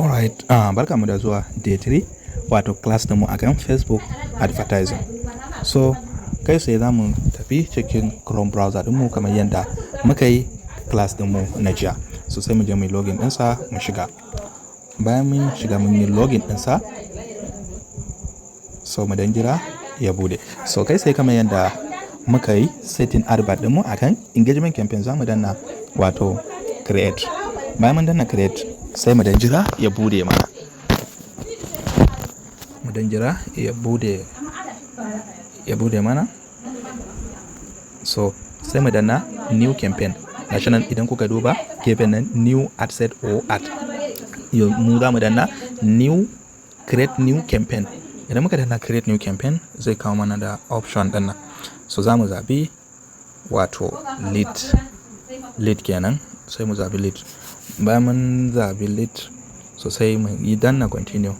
Alright, barkamu da zuwa day 3 wato class mu akan Facebook advertising. So kai sai za mu tafi cikin Chrome browser mu kamar yadda muka yi class mu na jiya. So sai mu je mu login ɗinsa mu shiga. Bayan mun shiga mun yi login ɗinsa, so mu dan jira ya bude. So kai sai kamar yadda muka yi setting advert mu akan engagement campaign, za mu danna wato create. Bayan mun danna create sai mu dan jira ya bude mana. Mu dan jira ya bude mana. So sai mu danna new campaign. Gashi nan idan kuka duba gefen nan new ad set or ad. Mu za mu danna new create new campaign. Idan muka danna create new campaign zai kawo mana da option din nan. So za mu zabi wato lead kenan, sai mu zabi lead. Bayan mun zabi lead, so sai mu yi danna continue.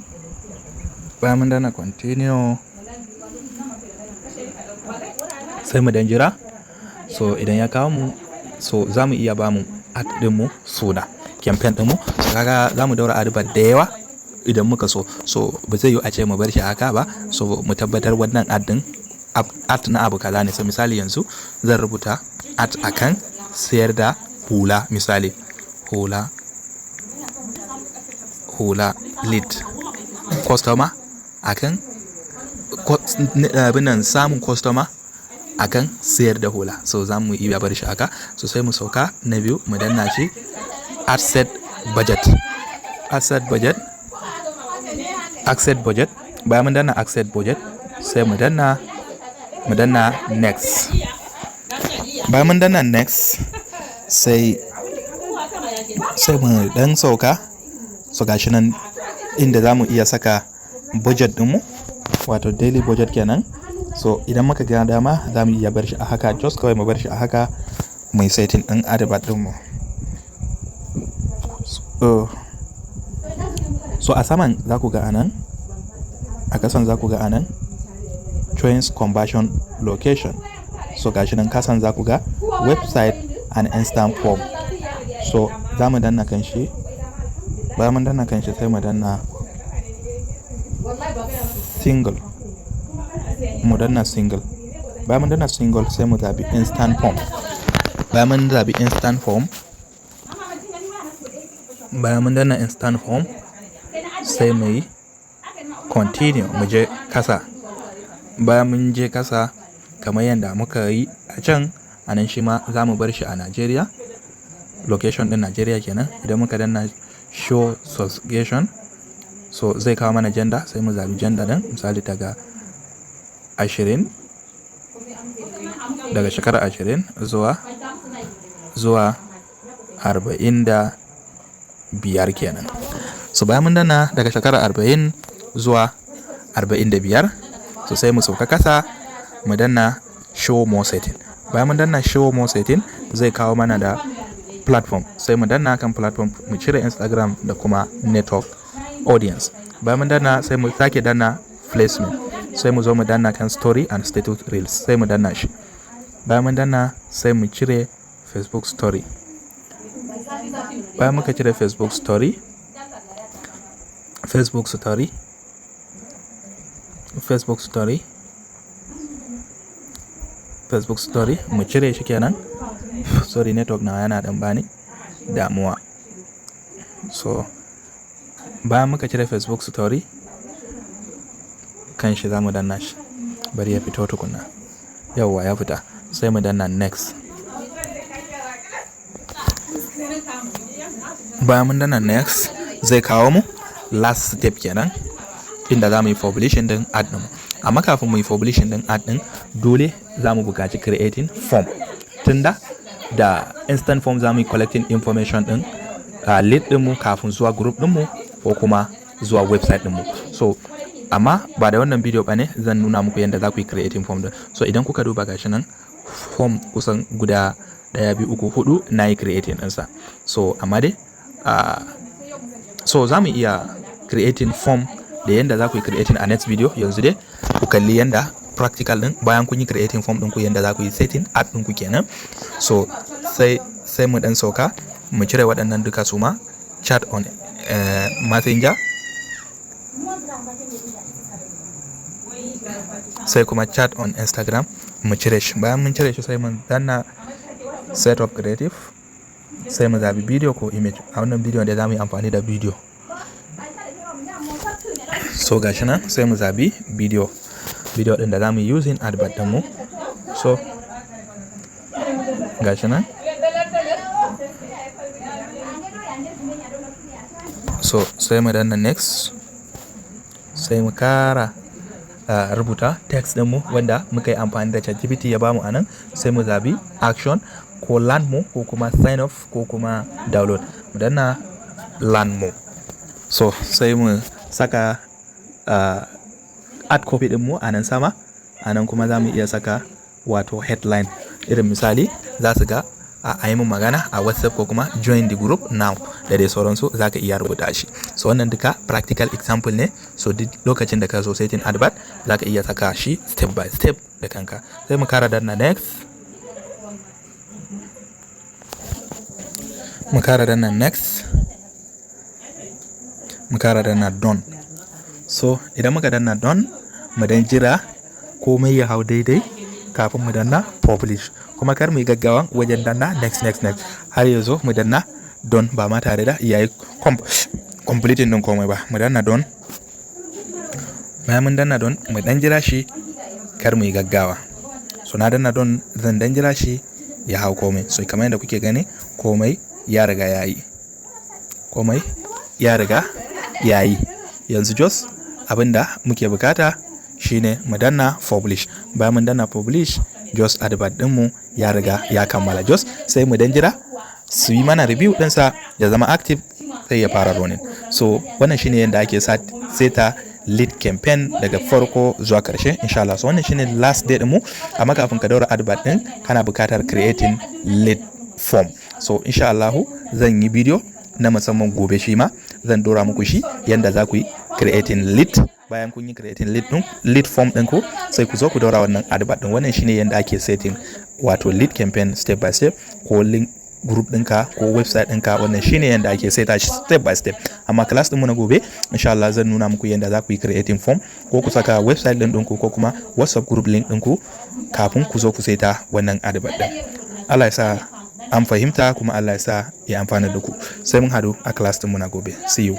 Bayan mun danna continue sai mu dan jira. So idan ya kawo mu, so za mu iya ba mu ad din mu suna campaign din mu. So kaga za mu daura advert da yawa idan muka so. So ba zai yi a ce mu bar shi haka ba. So mu tabbatar wannan ad din ad na abu kaza ne. So misali yanzu zan rubuta ad akan sayar da hula, misali hula lead customer akan samun customer akan sayar da hula. So za mu iya bar shi haka. So sai mu sauka na biyu mu danna shi ad set budget. Bayan mun danna ad set budget sai mu danna next. Bayan mun danna next sai mu dan sauka. So gashi nan inda za mu iya saka budget dinmu wato daily budget kenan. So idan muka ga dama za mu iya bar shi a haka, just kawai mu bar shi a haka mai setting din advert dinmu. So a saman za ku ga anan, a kasan za ku ga anan choice conversion location. So gashi nan kasan za ku ga website and instant form. So za mu danna kan shi. Bayan mun danna kan shi sai mu danna single. Bayan mun danna single sai mu zabi instant form. Bayan mun danna instant form sai mu yi continue, mu je kasa. Bayan mun je kasa kamar yadda muka yi a can, anan shi ma za mu bar shi a Nigeria, location din Nigeria kenan. Idan muka danna show subscription, so zai kawo mana gender, sai mu zabi gender din, misali daga 20, daga shekara 20 zuwa 45 kenan. So bayan mun danna daga shekara 40 zuwa 45, so sai mu sauka kasa mu danna show more setting. Bayan mun danna show more setting zai kawo mana da platform, sai mu danna kan platform mu cire Instagram da kuma network audience. Bayan mun danna sai mu sake danna placement, sai mu zo mu danna kan story and status reels, sai mu danna shi. Bayan mun danna sai mu cire Facebook story. Bayan muka cire Facebook story mu cire shi kenan. Sorry, network na yana dan bani damuwa. So bayan muka cire Facebook story kan shi za mu danna shi. Bari ya fito tukunna. Yawwa ya fita. Sai mu danna next. Bayan mun danna next zai kawo mu last step kenan, inda za mu yi publishing din ad din. Amma kafin mu yi publishing din ad din, dole za mu buƙaci creating form. Tunda da instant form za mu yi collecting information din lead din mu kafin zuwa group din mu ko kuma zuwa website din mu. So amma ba da wannan video ba ne zan nuna muku yadda za ku yi creating form din. So idan kuka duba gashi nan form kusan guda 1 2 3 4 na yi creating ɗinsa. So amma dai so za mu iya creating form da yadda za ku yi creating a next video. Yanzu dai ku kalli yadda practical din bayan kun yi creating form din ku yadda za ku yi setting ad din ku kenan. So sai mu dan sauka mu cire waɗannan duka su ma chat on messenger, sai kuma chat on Instagram mu cire shi. Bayan mun cire shi sai mun danna setup creative, sai mu zabi video ko image. A wannan bidiyon da zamu yi amfani da video, so gashi nan sai mu zabi video din da zamu yi using advert din mu. So gashi nan, so sai mu danna next, sai mu kara rubuta text din mu wanda muka yi amfani da ChatGPT ya bamu anan. Sai mu zabi action ko learn more ko kuma sign off ko kuma download. Mu danna learn more. So sai mu saka add copy din mu anan sama. Anan kuma za mu iya saka wato headline, irin misali za su ga a yi mun magana a WhatsApp ko kuma join the group now da dai sauransu, za ka iya rubuta shi. So wannan duka practical example ne. So duk lokacin da ka zo setting advert za ka iya saka shi step by step da kanka. Sai mu kara danna next, mu kara danna next, mu kara danna done. So idan muka danna done, mu dan jira komai ya hau daidai kafin mu danna publish. Kuma kar mu yi gaggawa wajen danna next har yanzu mu danna don ba ma tare da yayi completing din komai ba. Mu danna don, bayan mun danna don mu dan jira shi, kar mu yi gaggawa. So na danna don, zan dan jira shi ya hau komai. So kamar yadda kuke gani komai ya riga yayi, komai ya riga yayi. Yanzu just abinda muke bukata shine mu danna publish. Bayan mun danna publish, just advert din mu ya riga ya kammala. Just sai mu dan jira su yi mana review ɗinsa ya zama active sai ya fara running. So wannan shine yadda ake seta lead campaign daga farko zuwa karshe insha Allah. So wannan shine last day din mu, amma kafin ka daura advert din kana bukatar creating lead form. So insha Allah zan yi video na musamman gobe, shi ma zan dora muku shi yanda za ku yi creating lead. Bayan kun yi creating lead form ɗinku sai ku zo ku daura wannan advert din. Wannan shine yanda ake setting wato lead campaign step by step, ko link group ɗinka ko website ɗinka. Wannan shine yanda ake seta shi step by step. Amma class ɗinmu na gobe insha Allah zan nuna muku yanda za ku yi creating form, ko ku saka website ɗinku ko kuma WhatsApp group link ɗinku kafin ku zo ku seta wannan advert din. Allah ya sa an fahimta, kuma Allah ya sa ya amfana da ku. Sai mun hadu a class ɗinmu na gobe. See you.